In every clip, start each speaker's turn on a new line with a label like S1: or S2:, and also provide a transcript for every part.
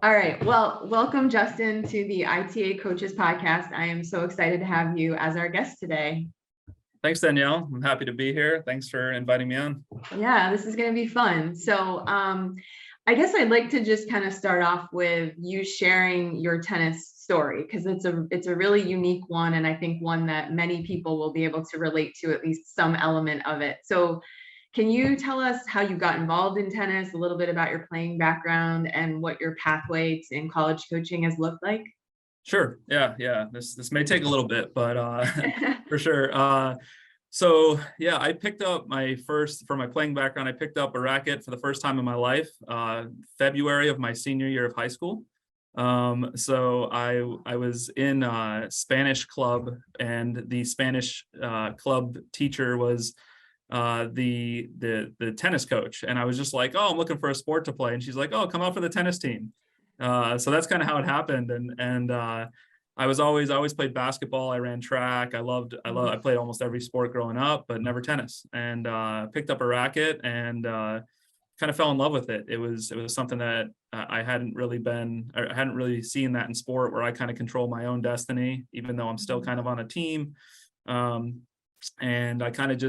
S1: All right. Well, welcome, Justin, to the ITA Coaches Podcast. I am so excited to have you as our guest today.
S2: Thanks, Danielle. I'm happy to be here. Thanks for inviting me on.
S1: Yeah, this is going to be fun. So I guess I'd like to just kind of start off with you sharing your tennis story, because it's a really unique one, and I think one that many people will be able to relate to at least some element of it. So can you tell us how you got involved in tennis, a little bit about your playing background, and what your pathway in college coaching has looked like?
S2: Sure. Yeah. This may take a little bit, but for sure. So yeah, I picked up for my playing background, I picked up a racket for the first time in my life, February of my senior year of high school. So I was in a Spanish club, and the Spanish club teacher was the tennis coach, and I was just like, oh, I'm looking for a sport to play, and she's like, oh, come out for the tennis team. So that's kind of how it happened, and I always played basketball. I ran track. I played almost every sport growing up, but never tennis. And picked up a racket and kind of fell in love with it. It was something that I hadn't really seen that in sport, where I kind of control my own destiny, even though I'm still kind of on a team. And I kind of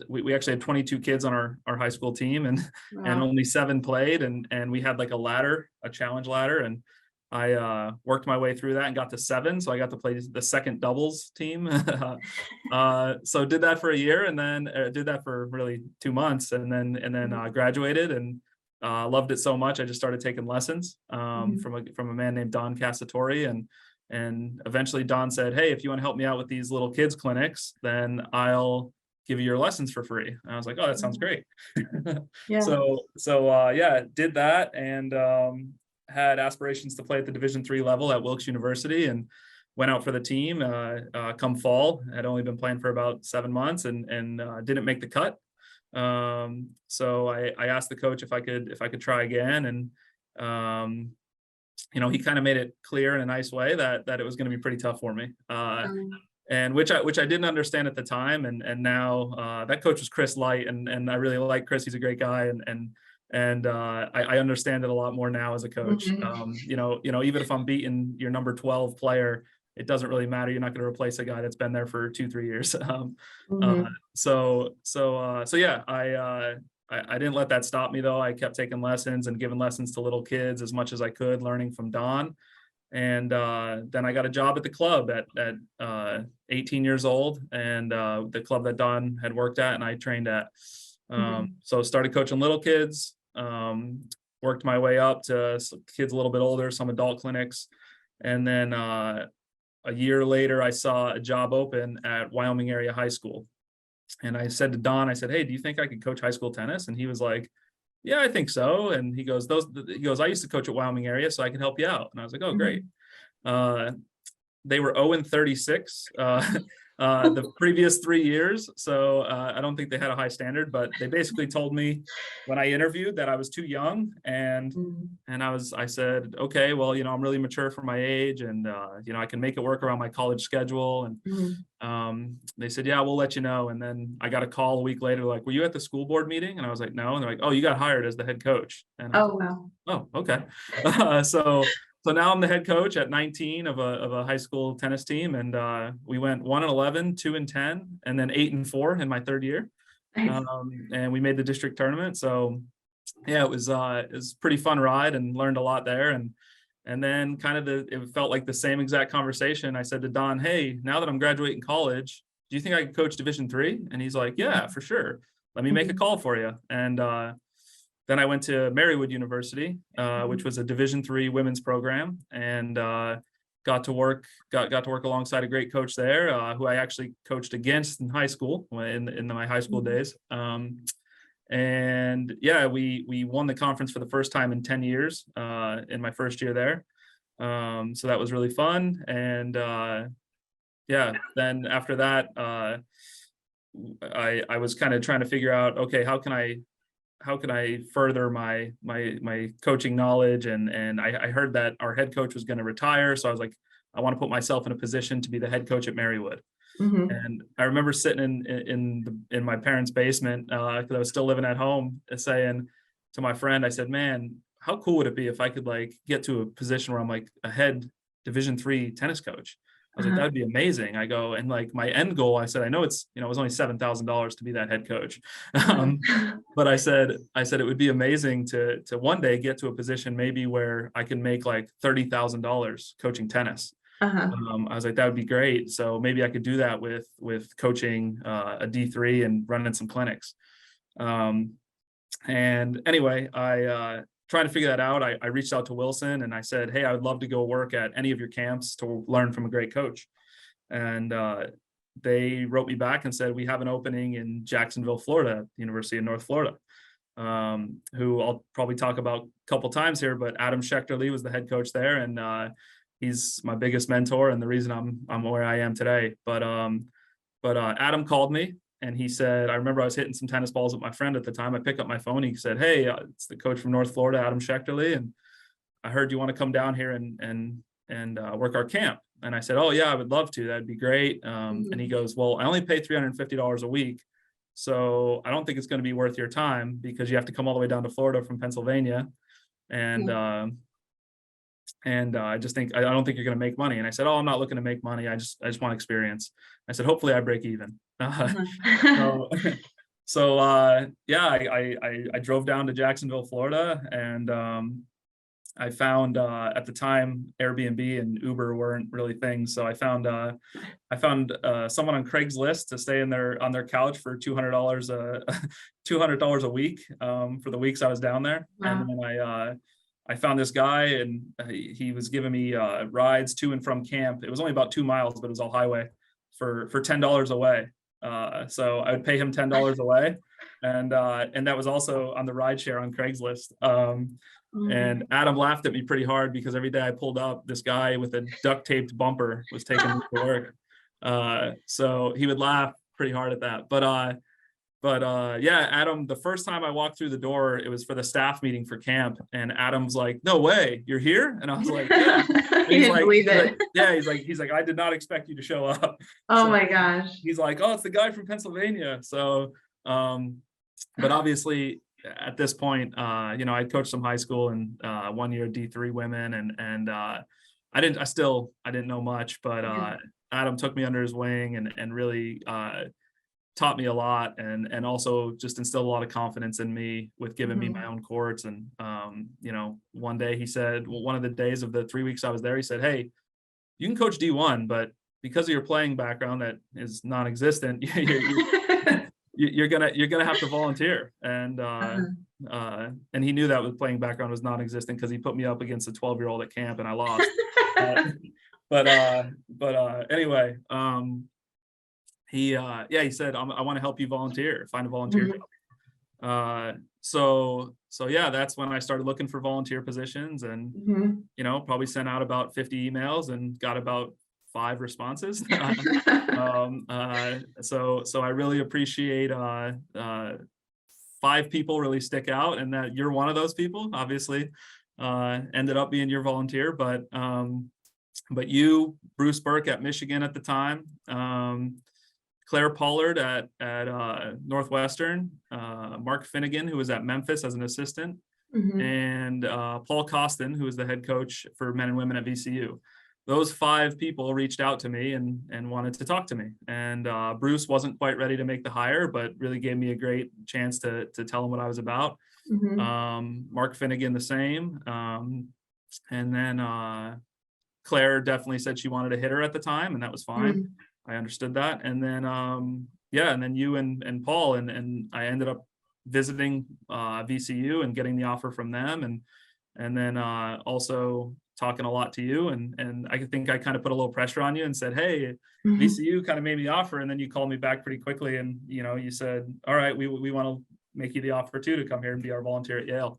S2: we actually had 22 kids on our high school team, and
S1: Wow.
S2: and only 7 played, and we had like a challenge ladder, and I worked my way through that and got to 7, so I got to play the second doubles team. So did that for a year, and then did that for really 2 months, and then graduated, and loved it so much I just started taking lessons from a man named Don Cassatori, and eventually Don said, hey, if you want to help me out with these little kids clinics, then I'll give you your lessons for free. And I was like, oh, that sounds great.
S1: Yeah.
S2: So yeah, did that, and had aspirations to play at the Division III level at Wilkes University, and went out for the team come fall. Had only been playing for about 7 months, and didn't make the cut. So I asked the coach if I could try again, and he kind of made it clear in a nice way that it was going to be pretty tough for me. And which I didn't understand at the time, and now that coach was Chris Light, and I really like Chris. He's a great guy, and I understand it a lot more now as a coach. Even if I'm beating your number 12 player, it doesn't really matter. You're not going to replace a guy that's been there for 2-3 years. So yeah, I didn't let that stop me, though. I kept taking lessons and giving lessons to little kids as much as I could, learning from Don. And then I got a job at the club at 18 years old, and the club that Don had worked at and I trained at. So started coaching little kids, worked my way up to kids a little bit older, some adult clinics. And then a year later, I saw a job open at Wyoming Area High School. And I said to Don, I said, hey, do you think I could coach high school tennis? And he was like, yeah, I think so. And he goes, I used to coach at Wyoming Area, so I can help you out. And I was like, oh, great. They were 0-36 the previous 3 years. So I don't think they had a high standard, but they basically told me when I interviewed that I was too young. And I said, okay, well, I'm really mature for my age, and I can make it work around my college schedule. And they said, yeah, we'll let you know. And then I got a call a week later, like, were you at the school board meeting? And I was like, no. And they're like, oh, you got hired as the head coach. And I was like,
S1: wow.
S2: oh, okay. So now I'm the head coach at 19 of a high school tennis team, and we went 1-11, 2-10, and then 8-4 in my 3rd year.
S1: Nice.
S2: And we made the district tournament. So yeah, it was a pretty fun ride, and learned a lot there. And then it felt like the same exact conversation. I said to Don, hey, now that I'm graduating college, do you think I could coach Division III? And he's like, yeah, for sure. Let me make a call for you. And then I went to Marywood University, which was a Division III women's program, and got to work alongside a great coach there, who I actually coached against in high school, in my high school days. And yeah, we won the conference for the first time in 10 years in my first year there. So that was really fun. And yeah, then after that, I was kind of trying to figure out, okay, how can I further my coaching knowledge? And I heard that our head coach was going to retire. So I was like, I want to put myself in a position to be the head coach at Marywood. And I remember sitting in my parents' basement, because I was still living at home, saying to my friend, I said, man, how cool would it be if I could like get to a position where I'm like a head Division III tennis coach? I was like,
S1: Uh-huh.
S2: that'd be amazing. I go, and like my end goal, I said, I know it's, it was only $7,000 to be that head coach.
S1: Uh-huh.
S2: But I said it would be amazing to one day get to a position maybe where I can make like $30,000 coaching tennis.
S1: Uh-huh.
S2: I was like, that would be great. So maybe I could do that with coaching a D3 and running some clinics. And anyway, trying to figure that out, I reached out to Wilson and I said, hey, I would love to go work at any of your camps to learn from a great coach. And they wrote me back and said, we have an opening in Jacksonville, Florida, University of North Florida, who I'll probably talk about a couple times here, but Adam Schechterly was the head coach there. And he's my biggest mentor and the reason I'm where I am today. But Adam called me and he said, I remember I was hitting some tennis balls with my friend at the time. I pick up my phone. He said, hey, it's the coach from North Florida, Adam Schechterly, and I heard you want to come down here and work our camp. And I said, oh yeah, I would love to. That'd be great. And he goes, well, I only pay $350 a week, so I don't think it's going to be worth your time because you have to come all the way down to Florida from Pennsylvania, and I just think I don't think you're going to make money. And I said, oh, I'm not looking to make money. I just want experience. I said, hopefully I break even. Yeah, I drove down to Jacksonville, Florida, and I found at the time Airbnb and Uber weren't really things, so I found someone on Craigslist to stay on their couch for $200 $200 a week for the weeks I was down there.
S1: Wow.
S2: And then I found this guy, and he was giving me rides to and from camp. It was only about 2 miles, but it was all highway for $10 away. So I would pay him $10 away, and that was also on the ride share on Craigslist. And Adam laughed at me pretty hard because every day I pulled up, this guy with a duct taped bumper was taking me to work. So he would laugh pretty hard at that. But yeah, Adam, the first time I walked through the door, it was for the staff meeting for camp. And Adam's like, no way, you're here? And I was like, yeah.
S1: He didn't believe it.
S2: Yeah, he's like, I did not expect you to show up.
S1: Oh
S2: So
S1: my gosh.
S2: he's like, oh, it's the guy from Pennsylvania. So, but obviously at this point, I coached some high school and 1 year D3 women, and I didn't know much, but Adam took me under his wing and really taught me a lot, and also just instilled a lot of confidence in me with giving me my own courts. And one day he said, well, one of the days of the 3 weeks I was there, he said, hey, you can coach D1, but because of your playing background that is non-existent, you're gonna have to volunteer. And he knew that with playing background was non-existent because he put me up against a 12-year-old at camp and I lost. Anyway, he said, I want to help you volunteer, find a volunteer job. So yeah, that's when I started looking for volunteer positions, and probably sent out about 50 emails and got about 5 responses. So I really appreciate 5 people really stick out, and that you're one of those people. Obviously, ended up being your volunteer, but you, Bruce Burke at Michigan at the time, Claire Pollard at Northwestern, Mark Finnegan, who was at Memphis as an assistant, and Paul Costin, who was the head coach for men and women at VCU. Those 5 people reached out to me and wanted to talk to me. And Bruce wasn't quite ready to make the hire, but really gave me a great chance to tell him what I was about. Mark Finnegan, the same. And then Claire definitely said she wanted a hitter at the time, and that was fine. I understood that. And then, and then you and Paul, and I ended up visiting VCU and getting the offer from them. And then also talking a lot to you, and I think I kind of put a little pressure on you and said, hey, VCU kind of made me the offer, and then you called me back pretty quickly, and you said, all right, we want to make you the offer too, to come here and be our volunteer at Yale.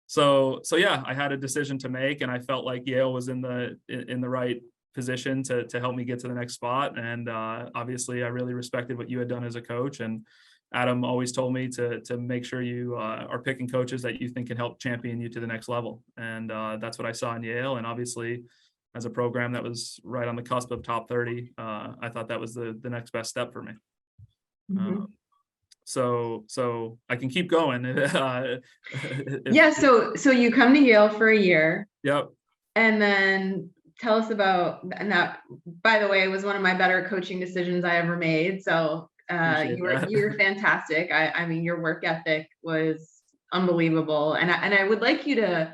S2: So yeah, I had a decision to make, and I felt like Yale was in the right position to help me get to the next spot. And obviously I really respected what you had done as a coach, and Adam always told me to make sure you are picking coaches that you think can help champion you to the next level. And that's what I saw in Yale. And obviously, as a program that was right on the cusp of top 30, I thought that was the next best step for me. so I can keep going.
S1: Yeah, so you come to Yale for a year,
S2: Yep.
S1: and then tell us about, and that, by the way, was one of my better coaching decisions I ever made. So
S2: Appreciate that.
S1: you were fantastic. I mean, your work ethic was unbelievable, and I would like you to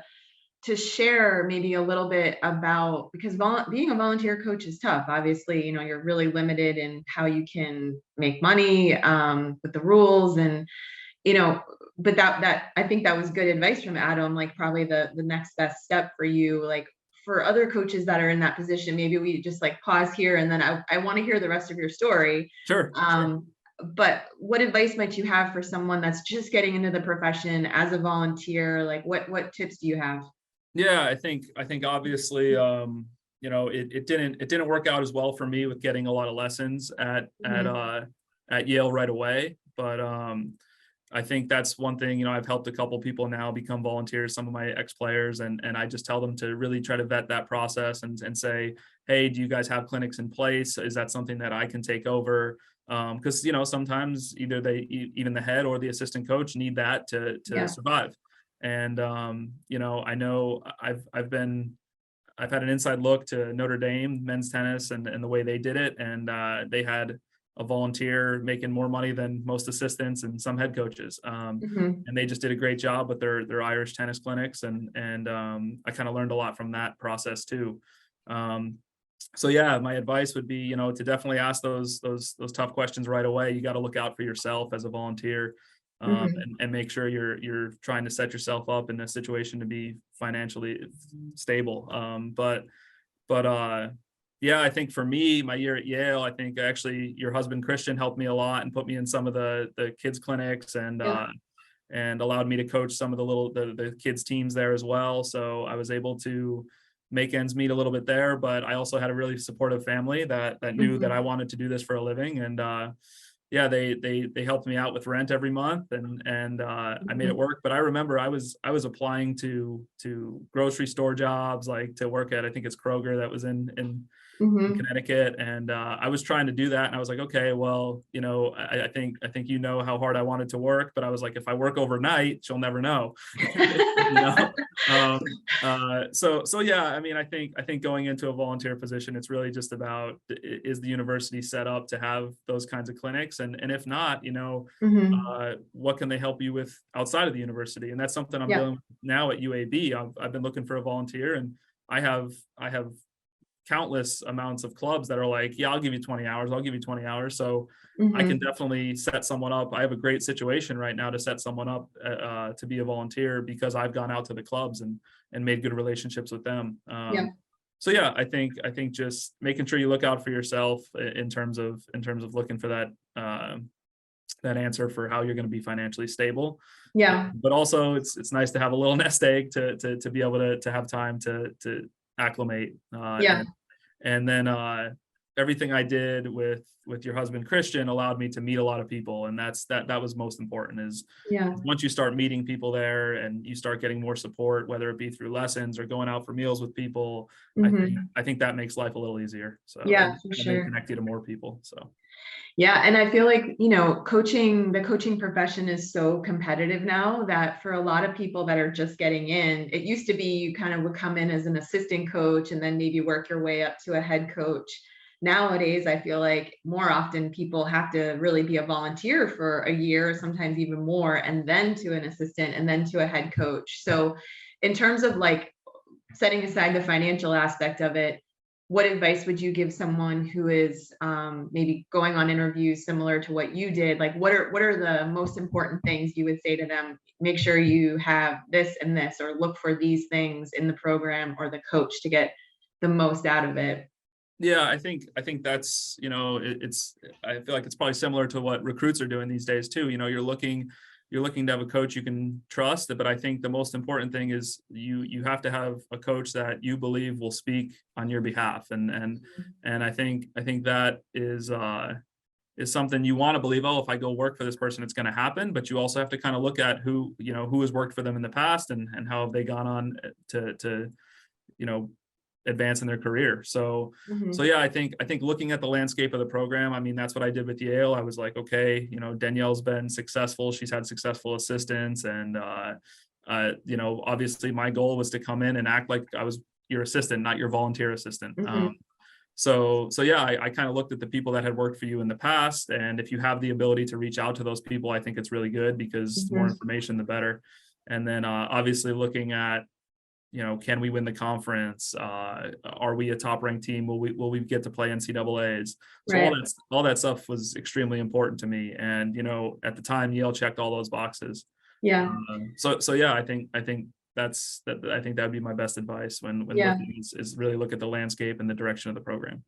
S1: share maybe a little bit about, because being a volunteer coach is tough. Obviously, you know, you're really limited in how you can make money with the rules, and you know, but that I think that was good advice from Adam. Like, probably the next best step for you, like for other coaches that are in that position, maybe we just like pause here, and then I want to hear the rest of your story.
S2: Sure.
S1: But what advice might you have for someone that's just getting into the profession as a volunteer? Like, what tips do you have?
S2: Yeah, I think obviously, you know, it didn't work out as well for me with getting a lot of lessons at Yale right away. But I think that's one thing, you know, I've helped a couple people now become volunteers, some of my ex-players, and I just tell them to really try to vet that process and say, hey, do you guys have clinics in place? Is that something that I can take over? Because, you know, sometimes either even the head or the assistant coach need that to
S1: Yeah.
S2: survive. And you know I've had an inside look to Notre Dame men's tennis and the way they did it, and they had a volunteer making more money than most assistants and some head coaches,
S1: Mhm.
S2: and they just did a great job with their Irish tennis clinics, and I kind of learned a lot from that process too. Um, so yeah, my advice would be, you know, to definitely ask those tough questions right away. You got to look out for yourself as a volunteer,
S1: Mhm.
S2: and make sure you're trying to set yourself up in a situation to be financially stable. But yeah, I think for me, my year at Yale, I think actually your husband Christian helped me a lot and put me in some of the kids clinics,
S1: Yeah.
S2: and allowed me to coach some of the kids teams there as well. So I was able to make ends meet a little bit there, but I also had a really supportive family that knew that I
S1: Mhm.
S2: wanted to do this for a living. And yeah, they helped me out with rent every month, and I made it
S1: Mhm.
S2: work. But I remember I was applying to grocery store jobs, like to work at, I think it's Kroger, that was in
S1: Mhm.
S2: Connecticut, and I was trying to do that, and I was like, okay, well, you know, I think you know how hard I wanted to work, but I was like, if I work overnight, she'll never know, you know. So yeah, I mean, I think going into a volunteer position, it's really just about, is the university set up to have those kinds of clinics, and if not, you know,
S1: Mhm.
S2: what can they help you with outside of the university? And that's something I'm
S1: Yeah.
S2: dealing with now at UAB. I've been looking for a volunteer, and I have countless amounts of clubs that are like, yeah, I'll give you 20 hours. I'll give you 20 hours. So I can
S1: Mhm.
S2: definitely set someone up. I have a great situation right now to set someone up to be a volunteer, because I've gone out to the clubs and made good relationships with them.
S1: Yeah.
S2: So yeah, I think just making sure you look out for yourself in terms of looking for that answer for how you're going to be financially stable.
S1: Yeah.
S2: But also it's nice to have a little nest egg to be able to have time to acclimate,
S1: Yeah.
S2: and then everything I did with your husband Christian allowed me to meet a lot of people, and that was most important,
S1: Yeah.
S2: is once you start meeting people there and you start getting more support, whether it be through lessons or going out for meals with people, I think
S1: Mhm.
S2: I think that makes life a little easier. So
S1: Yeah, for
S2: and then
S1: sure.
S2: connect you to more people. So
S1: Yeah, and I feel like, you know, the coaching profession is so competitive now that for a lot of people that are just getting in, it used to be you kind of would come in as an assistant coach and then maybe work your way up to a head coach. Nowadays, I feel like more often people have to really be a volunteer for a year, sometimes even more, and then to an assistant and then to a head coach. So, in terms of like setting aside the financial aspect of it, what advice would you give someone who is maybe going on interviews similar to what you did? Like, what are the most important things you would say to them? Make sure you have this and this, or look for these things in the program or the coach to get the most out of it.
S2: yeah, I think that's, you know, it's I feel like it's probably similar to what recruits are doing these days too. You know, you're looking to have a coach you can trust, but I think the most important thing is you have to have a coach that you believe will speak on your behalf, and I think that is something you want to believe. Oh, if I go work for this person, it's going to happen. But you also have to kind of look at who has worked for them in the past, and how have they gone on to you know advance in their career. So
S1: Mhm.
S2: yeah, I think looking at the landscape of the program, I mean, that's what I did with Yale. I was like, okay, Danielle's been successful. She's had successful assistants, and obviously my goal was to come in and act like I was your assistant, not your volunteer assistant.
S1: Mhm.
S2: So yeah, I kind of looked at the people that had worked for you in the past, and if you have the ability to reach out to those people, I think it's really good, because the more
S1: Mhm.
S2: information, the better. And then obviously looking at, can we win the conference? Are we a top ranked team? Will we get to play NCAAs? So
S1: Right.
S2: all that stuff was extremely important to me. And at the time, Yale checked all those boxes.
S1: Yeah.
S2: So yeah, I think that would be my best advice when
S1: Yeah.
S2: looking, is really look at the landscape and the direction of the program.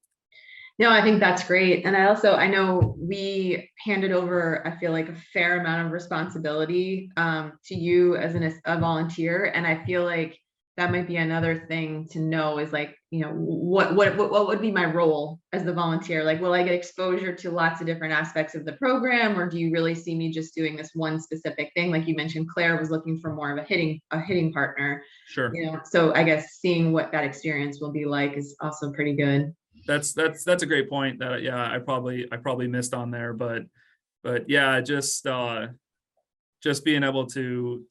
S1: No, I think that's great. And I know we handed over, I feel like, a fair amount of responsibility to you as a volunteer. And I feel like that might be another thing to know is like, what would be my role as the volunteer? Like, will I get exposure to lots of different aspects of the program, or do you really see me just doing this one specific thing? Like you mentioned, Claire was looking for more of a hitting partner.
S2: Sure.
S1: So I guess seeing what that experience will be like is also pretty good.
S2: That's a great point that, yeah, I probably missed on there, but yeah, just being able to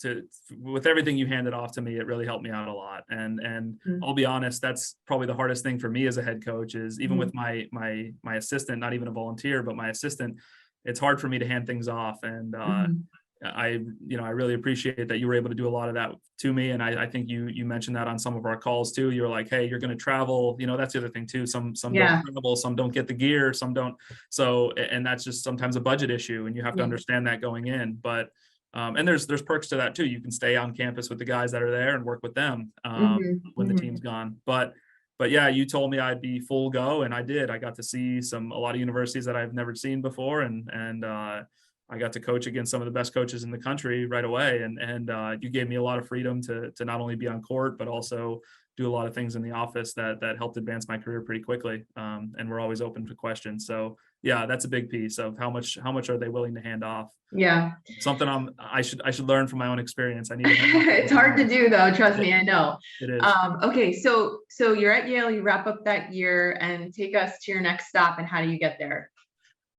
S2: with everything you handed off to me, it really helped me out a lot. And
S1: Mhm.
S2: I'll be honest, that's probably the hardest thing for me as a head coach, is even
S1: Mhm.
S2: with my assistant, not even a volunteer, but my assistant, it's hard for me to hand things off. And
S1: Mhm.
S2: I really appreciate that you were able to do a lot of that to me. And I think you mentioned that on some of our calls too. You're like, hey, you're going to travel. That's the other thing too. Some don't
S1: Yeah.
S2: travel, some don't get the gear, some don't. So, and that's just sometimes a budget issue, and you have to
S1: Yeah.
S2: understand that going in. But and there's perks to that too. You can stay on campus with the guys that are there and work with them
S1: Mhm.
S2: when the
S1: Mhm.
S2: team's gone. But yeah, you told me I'd be full go, and I did. I got to see a lot of universities that I've never seen before, and I got to coach against some of the best coaches in the country right away. And you gave me a lot of freedom to not only be on court, but also do a lot of things in the office that helped advance my career pretty quickly. And we're always open to questions. So yeah, that's a big piece of how much are they willing to hand off.
S1: Yeah.
S2: Something I should learn from my own experience. I need to hand off a
S1: It's
S2: little
S1: hard to
S2: more.
S1: do though, trust
S2: It,
S1: me, I know.
S2: it is.
S1: Okay, so you're at Yale, you wrap up that year, and take us to your next stop, and how do you get there?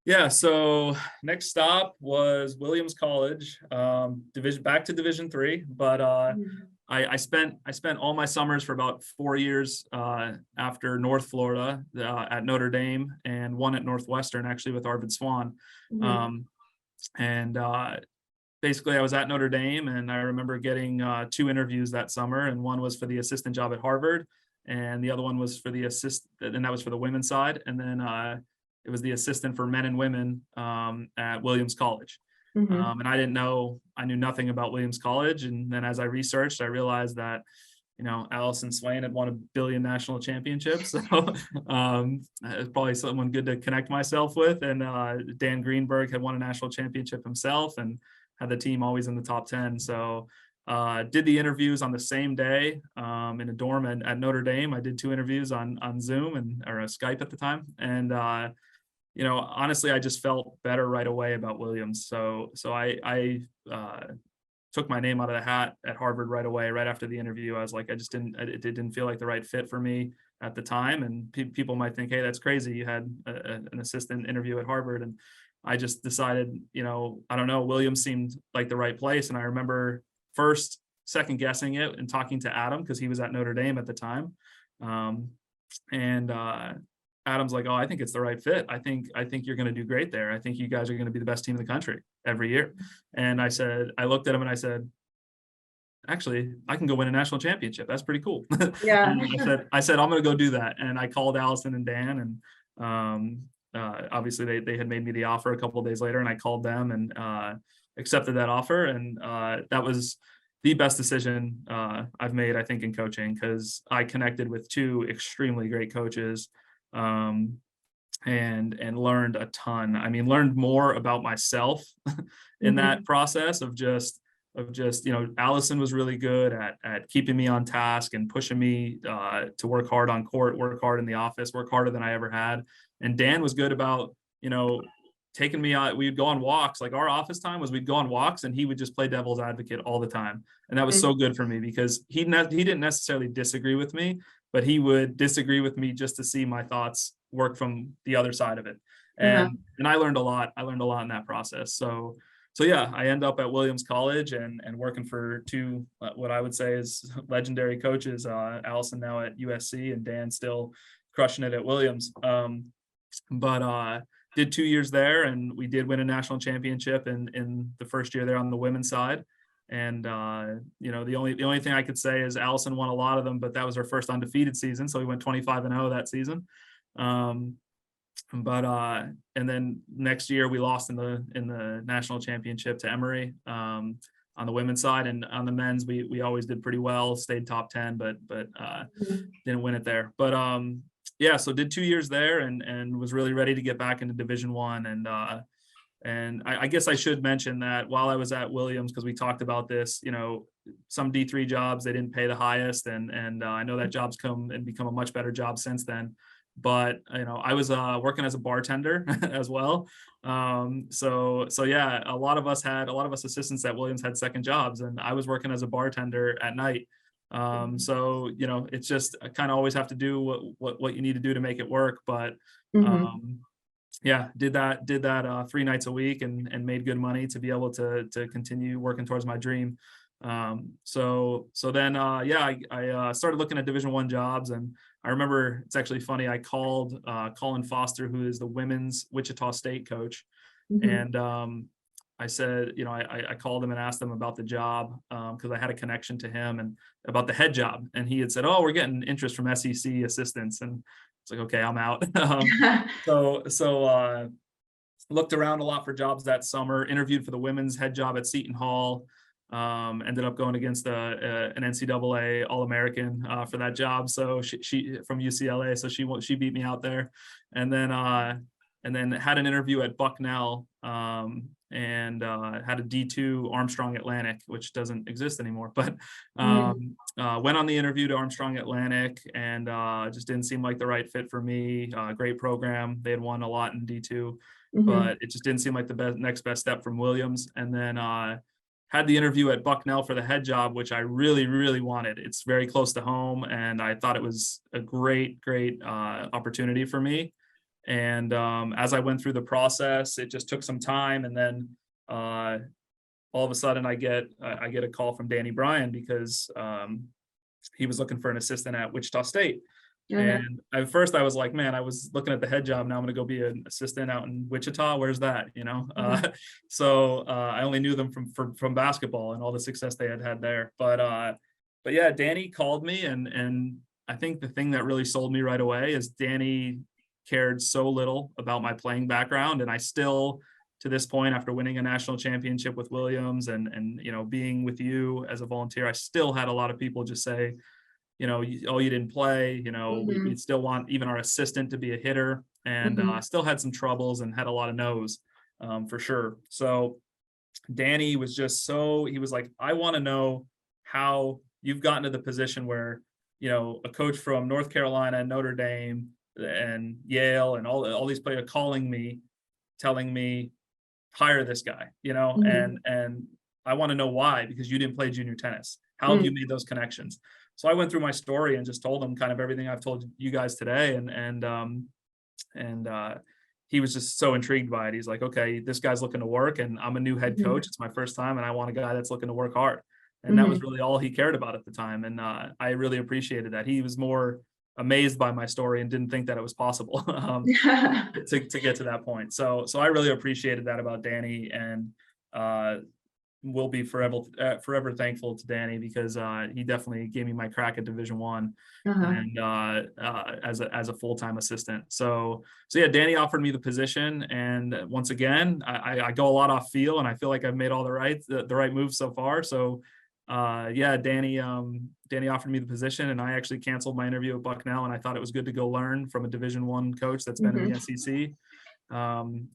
S2: Yeah, so next stop was Williams College, back to Division III. But
S1: Mhm.
S2: I spent all my summers for about 4 years after North Florida at Notre Dame, and one at Northwestern, actually, with Arvid Swan.
S1: Mhm.
S2: Um, and basically I was at Notre Dame, and I remember getting 2 interviews that summer, and one was for the assistant job at Harvard, and the other one was for the and that was for the women's side. And then it was the assistant for men and women at Williams College.
S1: Mhm.
S2: And I knew nothing about Williams College. And then as I researched, I realized that, Allison Swain had won 1 billion national championships. So it's probably someone good to connect myself with. And Dan Greenberg had won a national championship himself and had the team always in the top 10. So did the interviews on the same day in a dorm at Notre Dame. I did 2 interviews on Zoom or Skype at the time. And honestly, I just felt better right away about Williams. So I took my name out of the hat at Harvard right away, right after the interview. I was like, it didn't feel like the right fit for me at the time. And people might think, hey, that's crazy. You had an assistant interview at Harvard. And I just decided, I don't know, Williams seemed like the right place. And I remember second guessing it and talking to Adam, because he was at Notre Dame at the time. And Adam's like, oh, I think it's the right fit. I think you're going to do great there. I think you guys are going to be the best team in the country every year. And I looked at him and I said, actually, I can go win a national championship. That's pretty cool.
S1: Yeah.
S2: And I said, I'm going to go do that. And I called Allison and Dan, and obviously they had made me the offer a couple of days later, and I called them and accepted that offer. And that was the best decision I've made, I think, in coaching, because I connected with 2 extremely great coaches. And learned a ton. I mean, learned more about myself in that
S1: Mhm.
S2: process of just, Allison was really good at keeping me on task and pushing me to work hard on court, work hard in the office, work harder than I ever had. And Dan was good about, taking me out. We'd go on walks. Like, our office time was, we'd go on walks, and he would just play devil's advocate all the time. And that was so good for me, because he didn't necessarily disagree with me, but he would disagree with me just to see my thoughts work from the other side of it.
S1: Uh-huh.
S2: And I learned a lot. I learned a lot in that process. So yeah, I end up at Williams College and working for two what I would say is legendary coaches, Allison now at USC and Dan still crushing it at Williams. But did 2 years there, and we did win a national championship in the first year there on the women's side. And you know, the only thing I could say is Allison won a lot of them, but that was her first undefeated season, so we went 25-0 that season. Um, but and then next year we lost in the national championship to Emory on the women's side, and on the men's we always did pretty well, stayed top 10, but didn't win it there. But yeah, so did 2 years there and was really ready to get back into Division One. And I guess I should mention that while I was at Williams, because we talked about this, you know, some D3 jobs, they didn't pay the highest. And I know that job's come and become a much better job since then. But, you know, I was working as a bartender as well. So yeah, a lot of us assistants at Williams had second jobs, and I was working as a bartender at night. So, you know, it's just I kind of always have to do what you need to do to make it work. But yeah, did that 3 nights a week and made good money to be able to continue working towards my dream. So then yeah, I started looking at Division One jobs, and I remember it's actually funny. I called Colin Foster, who is the women's Wichita State coach, and I said, you know, I called him and asked him about the job because I had a connection to him and about the head job, and he had said, "Oh, we're getting interest from SEC assistants," and it's like, okay, I'm out. So looked around a lot for jobs that summer. Interviewed for the women's head job at Seton Hall. Ended up going against an NCAA All-American for that job. So she from UCLA, so she beat me out there, and then had an interview at Bucknell, and had a D2 Armstrong Atlantic, which doesn't exist anymore. But went on the interview to Armstrong Atlantic, and just didn't seem like the right fit for me. Great program. They had won a lot in D2, but it just didn't seem like the next best step from Williams. And then had the interview at Bucknell for the head job, which I really, really wanted. It's very close to home, and I thought it was a great opportunity for me. And as I went through the process, it just took some time, and then all of a sudden I get a call from Danny Bryan because he was looking for an assistant at Wichita State. And at first I was like, man, I was looking at the head job. Now I'm going to go be an assistant out in Wichita. Where's that? You know? So I only knew them from basketball and all the success they had there. But yeah, Danny called me, and I think the thing that really sold me right away is Danny cared so little about my playing background. And I still, to this point, after winning a national championship with Williams and you know, being with you as a volunteer, I still had a lot of people just say, you know, oh, you didn't play, you know, we still want even our assistant to be a hitter, and still had some troubles and had a lot of no's for sure. So Danny was just he was like, I want to know how you've gotten to the position where, you know, a coach from North Carolina, Notre Dame, and Yale and all these players calling me, telling me, hire this guy, you know, and I want to know why, because you didn't play junior tennis. How have you made those connections? So I went through my story and just told him kind of everything I've told you guys today. And he was just so intrigued by it. He's like, okay, this guy's looking to work, and I'm a new head coach. It's my first time, and I want a guy that's looking to work hard. And that was really all he cared about at the time. And I really appreciated that. He was more amazed by my story and didn't think that it was possible to get to that point. So I really appreciated that about Danny, and will be forever thankful to Danny, because he definitely gave me my crack at Division One, and as a full-time assistant. So yeah, Danny offered me the position, and once again, I go a lot off feel, and I feel like I've made all the right moves so far. So yeah, Danny offered me the position, and I actually canceled my interview at Bucknell, and I thought it was good to go learn from a Division One coach that's been in the SEC,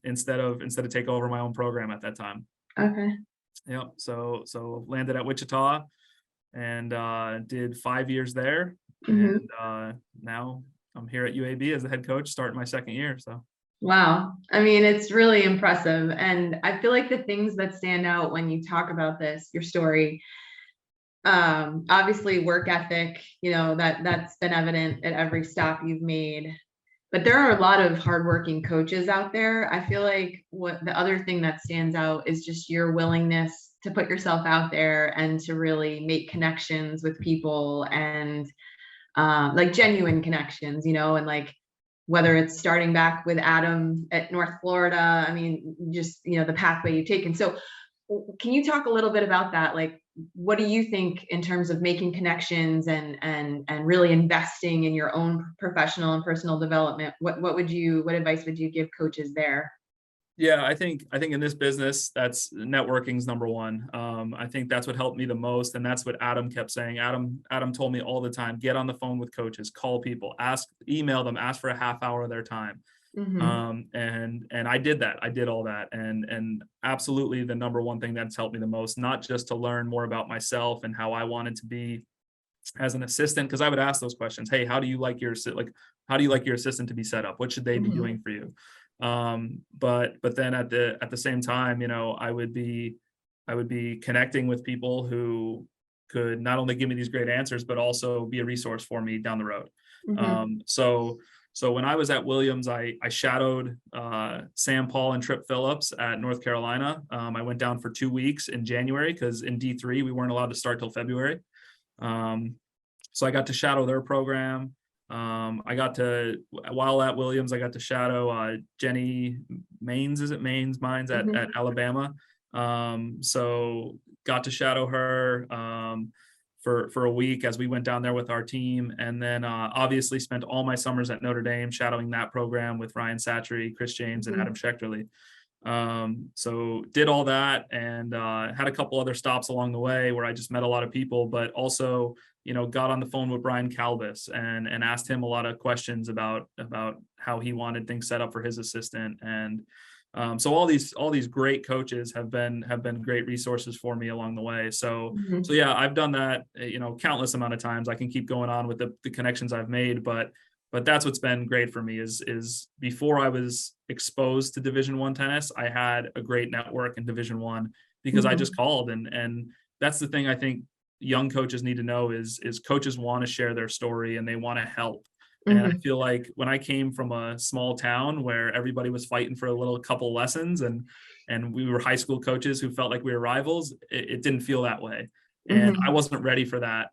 S2: instead of take over my own program at that time.
S1: Okay.
S2: Yep. So landed at Wichita, and did 5 years there, and now I'm here at UAB as the head coach, starting my second year. So.
S1: Wow. I mean, it's really impressive. And I feel like the things that stand out when you talk about this, your story, Obviously work ethic, that's been evident at every stop you've made. But there are a lot of hardworking coaches out there. I feel like what the other thing that stands out is just your willingness to put yourself out there and to really make connections with people, and like genuine connections, and like whether it's starting back with Adam at North Florida, I mean, just, the pathway you've taken. So can you talk a little bit about that? Like, what do you think in terms of making connections and really investing in your own professional and personal development? What advice would you give coaches there?
S2: Yeah, I think in this business, that's networking's number one. I think that's what helped me the most, and that's what Adam kept saying. Adam told me all the time, get on the phone with coaches, call people, email them, ask for a half hour of their time.
S1: Mm-hmm.
S2: And I did that. I did all that, and absolutely the number one thing that's helped me the most, not just to learn more about myself and how I wanted to be as an assistant, because I would ask those questions. Hey, how do you like your assistant to be set up? What should they be
S1: Mm-hmm.
S2: doing for you? But then at the same time, I would be connecting with people who could not only give me these great answers, but also be a resource for me down the road.
S1: Mm-hmm.
S2: So when I was at Williams, I shadowed Sam Paul and Trip Phillips at North Carolina. I went down for 2 weeks in January because in D3 we weren't allowed to start till February. So I got to shadow their program. While at Williams, I got to shadow Jenny Mines
S1: Mm-hmm.
S2: at Alabama. So got to shadow her for a week as we went down there with our team, and then obviously spent all my summers at Notre Dame shadowing that program with Ryan Satchery, Chris James, and
S1: Mm-hmm.
S2: Adam Schechterly. So did all that, and had a couple other stops along the way where I just met a lot of people, but also got on the phone with Brian Calvis and asked him a lot of questions about how he wanted things set up for his assistant. And so all these great coaches have been great resources for me along the way. So
S1: Mm-hmm.
S2: yeah, I've done that countless amount of times. I can keep going on with the connections I've made, but that's what's been great for me is before I was exposed to Division I tennis, I had a great network in Division I because I
S1: Mm-hmm.
S2: just called, and that's the thing I think young coaches need to know is coaches want to share their story and they want to help. And I
S1: Mm-hmm.
S2: feel like when I came from a small town where everybody was fighting for a little couple lessons, and we were high school coaches who felt like we were rivals, it didn't feel that way. And I
S1: Mm-hmm.
S2: wasn't ready for that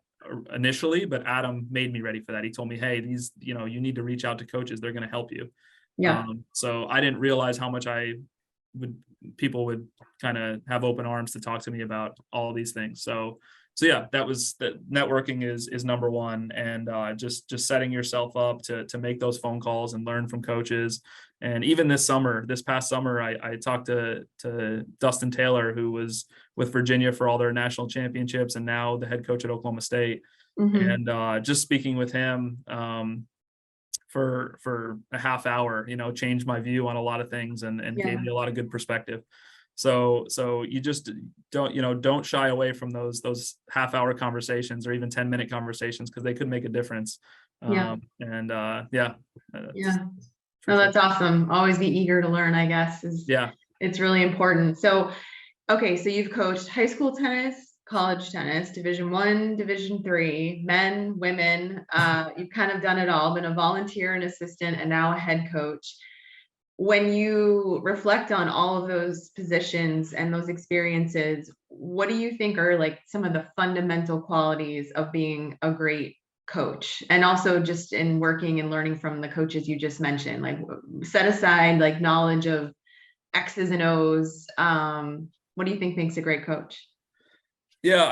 S2: initially, but Adam made me ready for that. He told me, hey, you need to reach out to coaches. They're going to help you.
S1: Yeah.
S2: So I didn't realize how much people would kind of have open arms to talk to me about all these things. So yeah, that networking is number one, and just setting yourself up to make those phone calls and learn from coaches. And even this past summer, I talked to Dustin Taylor, who was with Virginia for all their national championships and now the head coach at Oklahoma State.
S1: Mm-hmm.
S2: And just speaking with him for a half hour, changed my view on a lot of things and
S1: Yeah.
S2: gave me a lot of good perspective. So you just don't shy away from those half hour conversations or even 10-minute conversations, because they could make a difference.
S1: Yeah.
S2: Yeah.
S1: Yeah.
S2: For
S1: No,
S2: sure.
S1: that's awesome. Always be eager to learn, I guess,
S2: Yeah.
S1: it's really important. So, okay, so you've coached high school tennis, college tennis, Division I, Division III, men, women. You've kind of done it all, been a volunteer, an assistant, and now a head coach. When you reflect on all of those positions and those experiences, what do you think are like some of the fundamental qualities of being a great coach? And also just in working and learning from the coaches you just mentioned, like set aside like knowledge of X's and O's. What do you think makes a great coach?
S2: Yeah,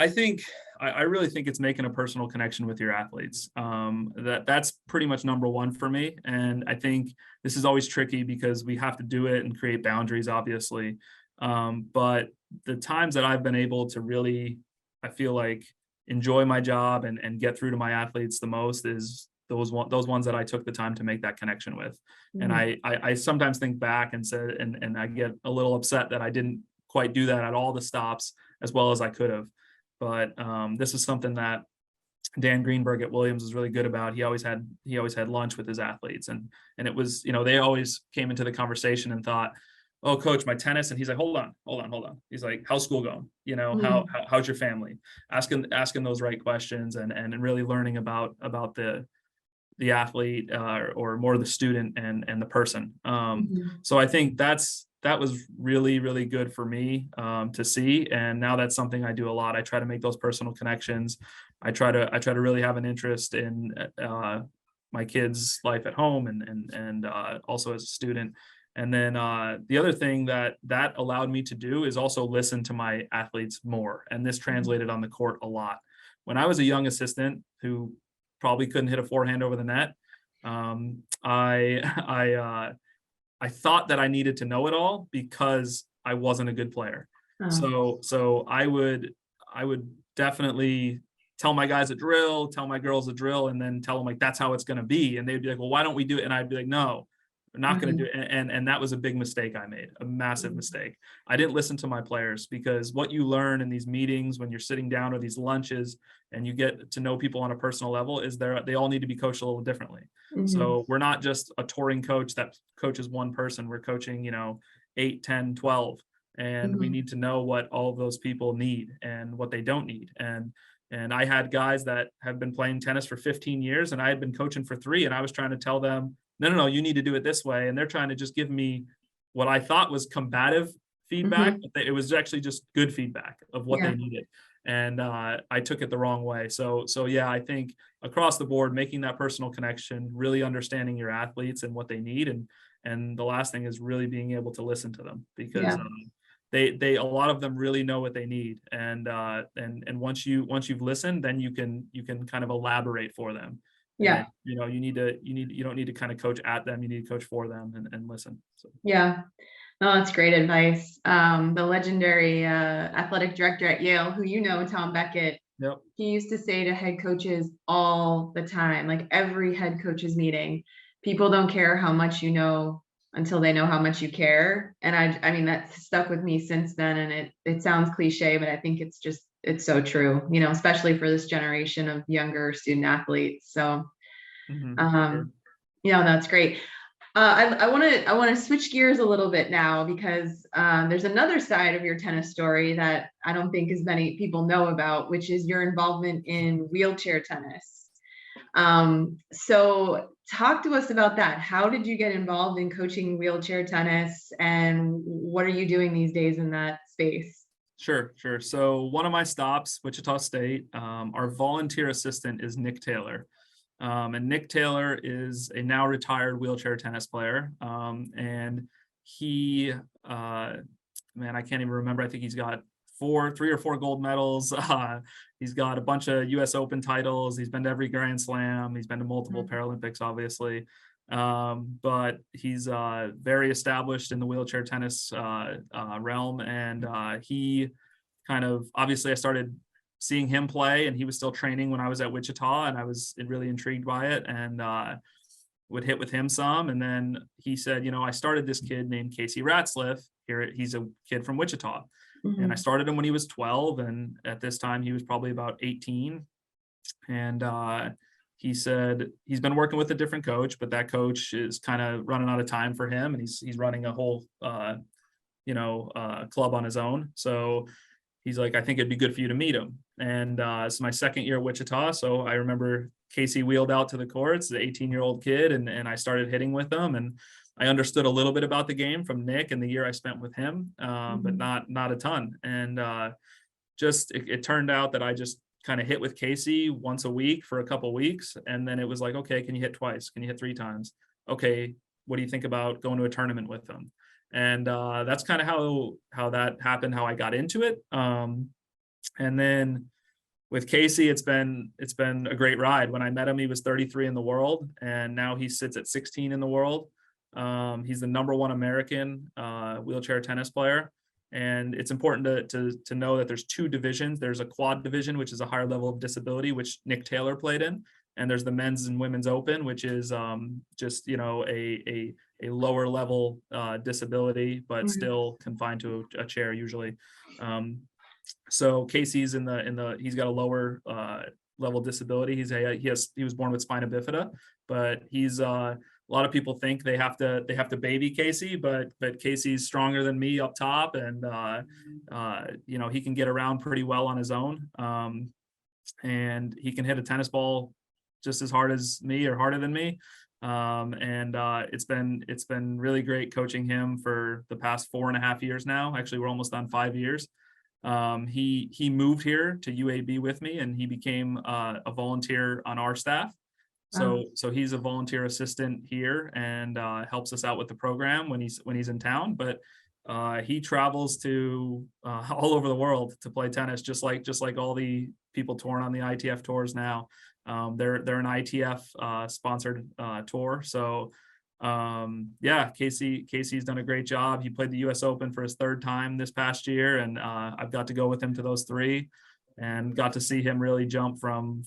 S2: I really think it's making a personal connection with your athletes. That's pretty much number one for me. And I think this is always tricky because we have to do it and create boundaries, obviously. But the times that I've been able to really, I feel like, enjoy my job and get through to my athletes the most is those ones that I took the time to make that connection with. And
S1: Mhm.
S2: I sometimes think back and I get a little upset that I didn't quite do that at all the stops as well as I could have. But this is something that Dan Greenberg at Williams was really good about. He always had lunch with his athletes, and it was, they always came into the conversation and thought, "Oh, coach, my tennis." And he's like, hold on. He's like, "How's school going? You know,
S1: Mhm.
S2: how's your family?" Asking those right questions, and really learning about the athlete, or more the student and the person.
S1: Mhm.
S2: So I think that was really, really good for me, to see. And now that's something I do a lot. I try to make those personal connections. I try to really have an interest in, my kids' life at home, and also as a student. And then, the other thing that allowed me to do is also listen to my athletes more. And this
S1: Mhm.
S2: translated on the court a lot. When I was a young assistant who probably couldn't hit a forehand over the net, I I thought that I needed to know it all because I wasn't a good player.
S1: Oh.
S2: So I would definitely tell my guys a drill, tell my girls a drill, and then tell them like that's how it's going to be. And they'd be like, "Well, why don't we do it?" And I'd be like, "No, we're not going to
S1: Mhm.
S2: do it." And that was a big mistake I made, a massive
S1: Mhm.
S2: mistake. I didn't listen to my players, because what you learn in these meetings when you're sitting down, or these lunches, and you get to know people on a personal level, is they all need to be coached a little differently.
S1: Mhm.
S2: So we're not just a touring coach that coaches one person. We're coaching, 8, 10, 12. And we
S1: Mhm.
S2: need to know what all of those people need and what they don't need. And I had guys that have been playing tennis for 15 years, and I had been coaching for 3, and I was trying to tell them, no, no, no, you need to do it this way. And they're trying to just give me what I thought was combative feedback,
S1: Mhm.
S2: but it was actually just good feedback of what they
S1: Yeah.
S2: needed. And I took it the wrong way. So yeah, I think across the board, making that personal connection, really understanding your athletes and what they need, and the last thing is really being able to listen to them, because
S1: Yeah.
S2: they a lot of them really know what they need. And once you've listened, then you can kind of elaborate for them. And
S1: Yeah.
S2: you don't need to kind of coach at them, you need to coach for them, and listen. So
S1: Yeah. No, that's great advice. The legendary athletic director at Yale, who Tom Beckett,
S2: yep.
S1: he used to say to head coaches all the time, like every head coaches meeting, people don't care how much you know until they know how much you care. And I mean, that's stuck with me since then. And it sounds cliche, but I think it's so true, especially for this generation of younger student athletes. So,
S2: Sure.
S1: um, that's great. I want to switch gears a little bit now because there's another side of your tennis story that I don't think as many people know about, which is your involvement in wheelchair tennis. So talk to us about that. How did you get involved in coaching wheelchair tennis, and what are you doing these days in that space?
S2: Sure. So one of my stops, Wichita State, our volunteer assistant is Nick Taylor. And Nick Taylor is a now retired wheelchair tennis player. And he, man, I can't even remember. I think he's got 3 or 4 gold medals. He's got a bunch of US Open titles. He's been to every Grand Slam. He's been to multiple
S1: Mhm.
S2: Paralympics, obviously. But he's very established in the wheelchair tennis realm. And he kind of, obviously, I started seeing him play, and he was still training when I was at Wichita, and I was really intrigued by it, and would hit with him some. And then he said, I started this kid named Casey Ratzliff here. He's a kid from Wichita. And I
S1: Mhm.
S2: started him when he was 12. And at this time he was probably about 18. And he said he's been working with a different coach, but that coach is kind of running out of time for him. And he's running a whole, club on his own. So he's like, I think it'd be good for you to meet him. And it's my second year at Wichita. So I remember Casey wheeled out to the courts, the 18-year-old kid, and I started hitting with him. And I understood a little bit about the game from Nick and the year I spent with him, but
S1: Mhm.
S2: not a ton. And just it turned out that I just kind of hit with Casey once a week for a couple weeks. And then it was like, okay, can you hit twice? Can you hit 3 times? Okay, what do you think about going to a tournament with them? And that's kind of how that happened, how I got into it. And then with Casey, it's been a great ride. When I met him, he was 33 in the world, and now he sits at 16 in the world. He's the number one American wheelchair tennis player. And it's important to know that there's 2 divisions. There's a quad division, which is a higher level of disability, which Nick Taylor played in, and there's the men's and women's open, which is just a lower level disability, but
S1: Mhm.
S2: still confined to a chair usually. Um, so Casey's he's got a lower level disability. He was born with spina bifida, but he's a lot of people think they have to baby Casey, but Casey's stronger than me up top, and you know, he can get around pretty well on his own, and he can hit a tennis ball just as hard as me or harder than me. And it's been really great coaching him for the past 4.5 years now. Actually, we're almost on 5 years. He moved here to UAB with me, and he became a volunteer on our staff. So he's a volunteer assistant here, and helps us out with the program when he's in town. But he travels to all over the world to play tennis, just like all the people touring on the ITF tours now. They're an ITF sponsored tour. So yeah, Casey's done a great job. He played the US Open for his third time this past year, and I've got to go with him to those three, and got to see him really jump from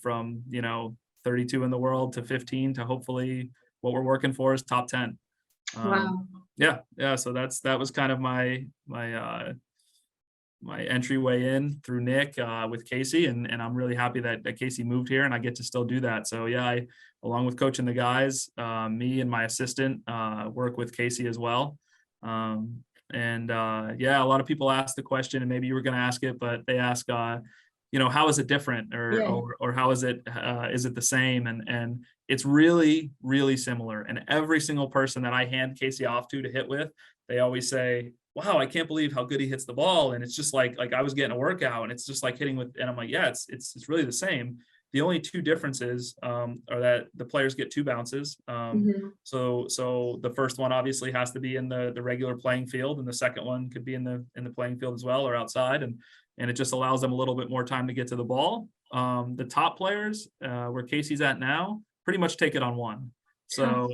S2: 32 in the world to 15 to hopefully what we're working for is top 10.
S1: Wow.
S2: Yeah. So that was kind of my entryway in through Nick with Casey, and I'm really happy that Casey moved here and I get to still do that. So yeah, along with coaching the guys, me and my assistant work with Casey as well. Yeah, a lot of people ask the question, and maybe you were going to ask it, but they ask, how is it different, or how is it the same? And it's really, really similar. And every single person that I hand Casey off to hit with, they always say, wow, I can't believe how good he hits the ball. And it's just like I was getting a workout, and it's just like hitting with, and I'm like, yeah, it's really the same. The only two differences are that the players get 2 bounces. So the first one obviously has to be in the regular playing field, and the second one could be in the playing field as well, or outside. And it just allows them a little bit more time to get to the ball. The top players, where Casey's at now, pretty much take it on one. So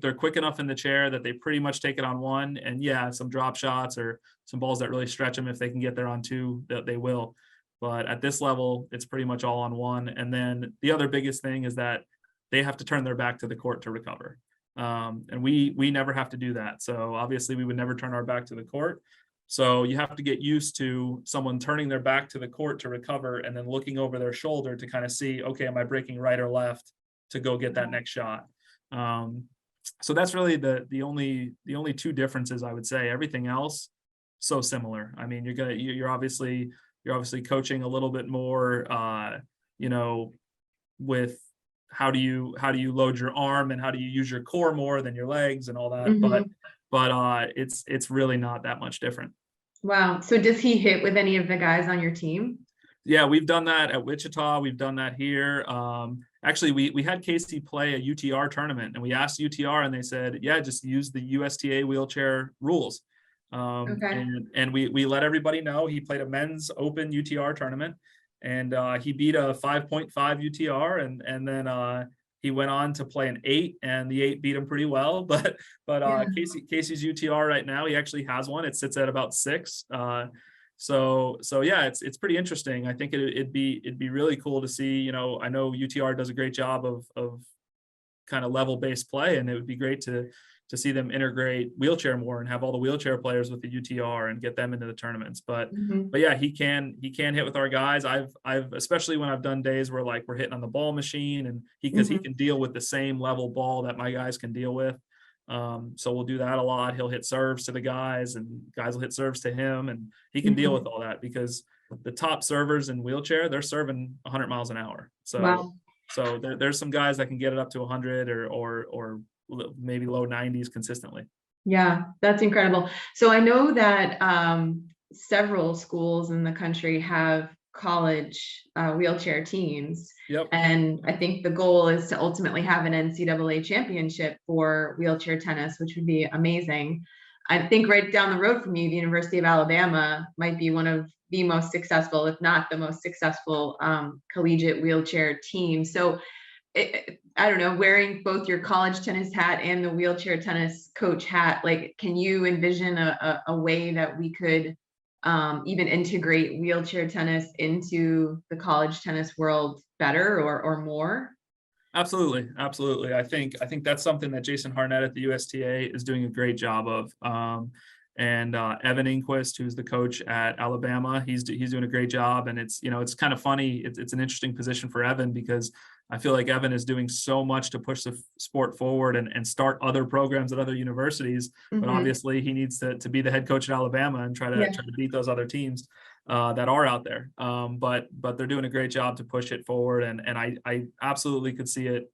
S2: they're quick enough in the chair that they pretty much take it on one. And yeah, some drop shots or some balls that really stretch them, if they can get there on 2, that they will. But at this level, it's pretty much all on one. And then the other biggest thing is that they have to turn their back to the court to recover. And we never have to do that. So obviously we would never turn our back to the court. So you have to get used to someone turning their back to the court to recover, and then looking over their shoulder to kind of see, okay, am I breaking right or left to go get that next shot? So that's really the only 2 differences, I would say. Everything else so similar. I mean, you're obviously coaching a little bit more, with how do you load your arm, and how do you use your core more than your legs and all that. But it's really not that much different.
S1: Wow. So does he hit with any of the guys on your team?
S2: Yeah, we've done that at Wichita. We've done that here. Actually, we had Casey play a UTR tournament, and we asked UTR, and they said, yeah, just use the USTA wheelchair rules. And we let everybody know. He played a men's open UTR tournament, and he beat a 5.5 UTR, and then he went on to play an 8, and the 8 beat him pretty well. But Casey's UTR right now, he actually has one. It sits at about 6. So yeah, it's pretty interesting. I think it'd be really cool to see. I know UTR does a great job of kind of level-based play, and it would be great to see them integrate wheelchair more and have all the wheelchair players with the UTR and get them into the tournaments. But yeah, he can hit with our guys. I've especially when I've done days where like we're hitting on the ball machine, and because he can deal with the same level ball that my guys can deal with. So we'll do that a lot. He'll hit serves to the guys, and guys will hit serves to him, and he can deal with all that, because the top servers in wheelchair, they're serving 100 miles an hour. So there's some guys that can get it up to 100 or maybe low 90s consistently.
S1: Yeah, that's incredible. So I know that several schools in the country have college wheelchair teams.
S2: Yep.
S1: And I think the goal is to ultimately have an NCAA championship for wheelchair tennis, which would be amazing. I think right down the road from you, the University of Alabama might be one of the most successful, if not the most successful, collegiate wheelchair team. So I don't know, wearing both your college tennis hat and the wheelchair tennis coach hat, like, can you envision a way that we could even integrate wheelchair tennis into the college tennis world better or more?
S2: Absolutely. I think that's something that Jason Harnett at the USTA is doing a great job of. And Evan Inquist, who's the coach at Alabama, he's doing a great job. And it's kind of funny. It's an interesting position for Evan, because I feel like Evan is doing so much to push the sport forward and start other programs at other universities. But obviously he needs to be the head coach at Alabama and try to beat those other teams that are out there. But they're doing a great job to push it forward. And I absolutely could see it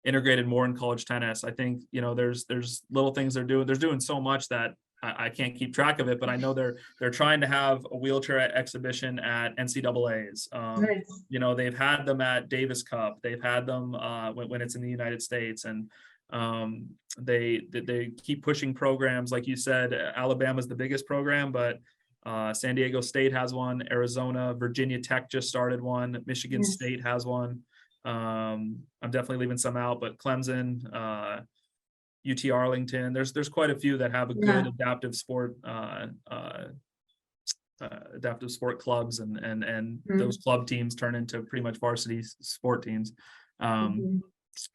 S2: integrated more in college tennis. I think, there's little things they're doing so much that I can't keep track of it, but I know they're trying to have a wheelchair exhibition at NCAAs.
S1: Nice.
S2: They've had them at Davis Cup. They've had them when it's in the United States, and they keep pushing programs. Like you said, Alabama's the biggest program, but San Diego State has one. Arizona, Virginia Tech just started one. Michigan State has one. I'm definitely leaving some out, but Clemson, UT Arlington, there's quite a few that have a good adaptive sport clubs, and those club teams turn into pretty much varsity sport teams.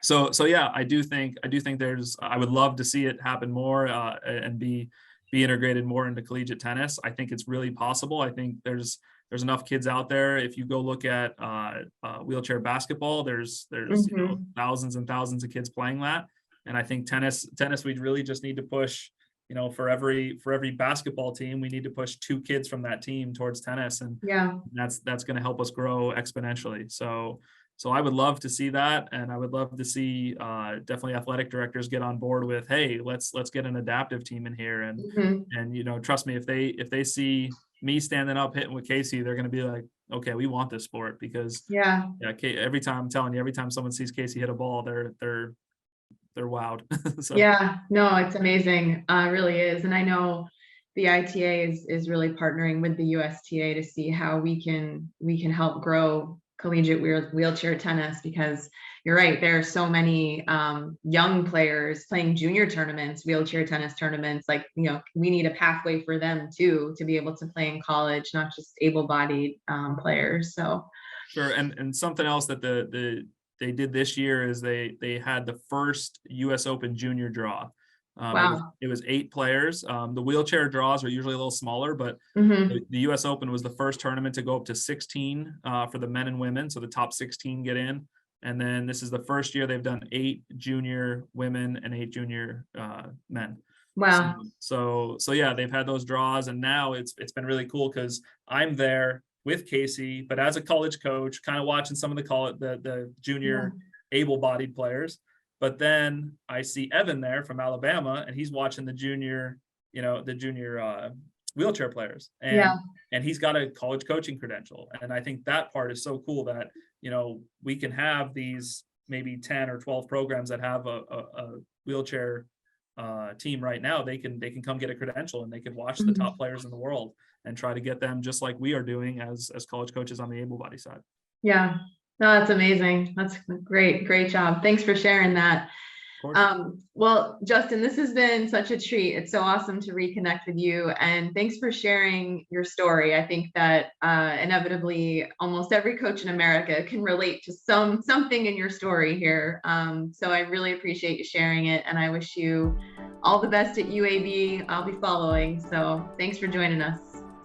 S2: So yeah, I do think I would love to see it happen more and be integrated more into collegiate tennis. I think it's really possible. I think there's enough kids out there. If you go look at wheelchair basketball, there's thousands and thousands of kids playing that. And I think tennis, we really just need to push, for every basketball team, we need to push 2 kids from that team towards tennis. And that's going to help us grow exponentially. So I would love to see that. And I would love to see definitely athletic directors get on board with, hey, let's get an adaptive team in here. And trust me, if they see me standing up hitting with Casey, they're going to be like, okay, we want this sport, because every time, I'm telling you, every time someone sees Casey hit a ball, they're wowed. So.
S1: Yeah, no, it's amazing. It really is. And I know the ITA is really partnering with the USTA to see how we can help grow collegiate wheelchair tennis, because you're right, there are so many young players playing junior tournaments, wheelchair tennis tournaments. Like, we need a pathway for them too, to be able to play in college, not just able-bodied players. So
S2: sure. And something else that they did this year is they had the first US Open junior draw.
S1: Wow.
S2: It was 8 players. The wheelchair draws are usually a little smaller, but the US Open was the first tournament to go up to 16 for the men and women. So the top 16 get in. And then this is the first year they've done 8 junior women and 8 junior men.
S1: Wow.
S2: So yeah, they've had those draws, and now it's been really cool because I'm there with Casey, but as a college coach, kind of watching some of the junior able-bodied players. But then I see Evan there from Alabama, and he's watching the junior wheelchair players, and he's got a college coaching credential. And I think that part is so cool that, we can have these maybe 10 or 12 programs that have a wheelchair team right now. They can come get a credential, and they can watch the top players in the world and try to get them, just like we are doing as college coaches on the able-bodied side.
S1: Yeah, no, that's amazing. That's great job. Thanks for sharing that. Well, Justin, this has been such a treat. It's so awesome to reconnect with you, and thanks for sharing your story. I think that inevitably almost every coach in America can relate to something in your story here. So I really appreciate you sharing it, and I wish you all the best at UAB. I'll be following. So thanks for joining us.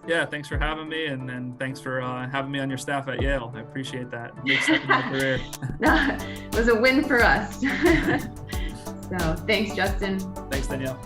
S2: Yeah, thanks for having me, and thanks for having me on your staff at Yale. I appreciate that. Big step in my career.
S1: It was a win for us. So thanks, Justin.
S2: Thanks, Danielle.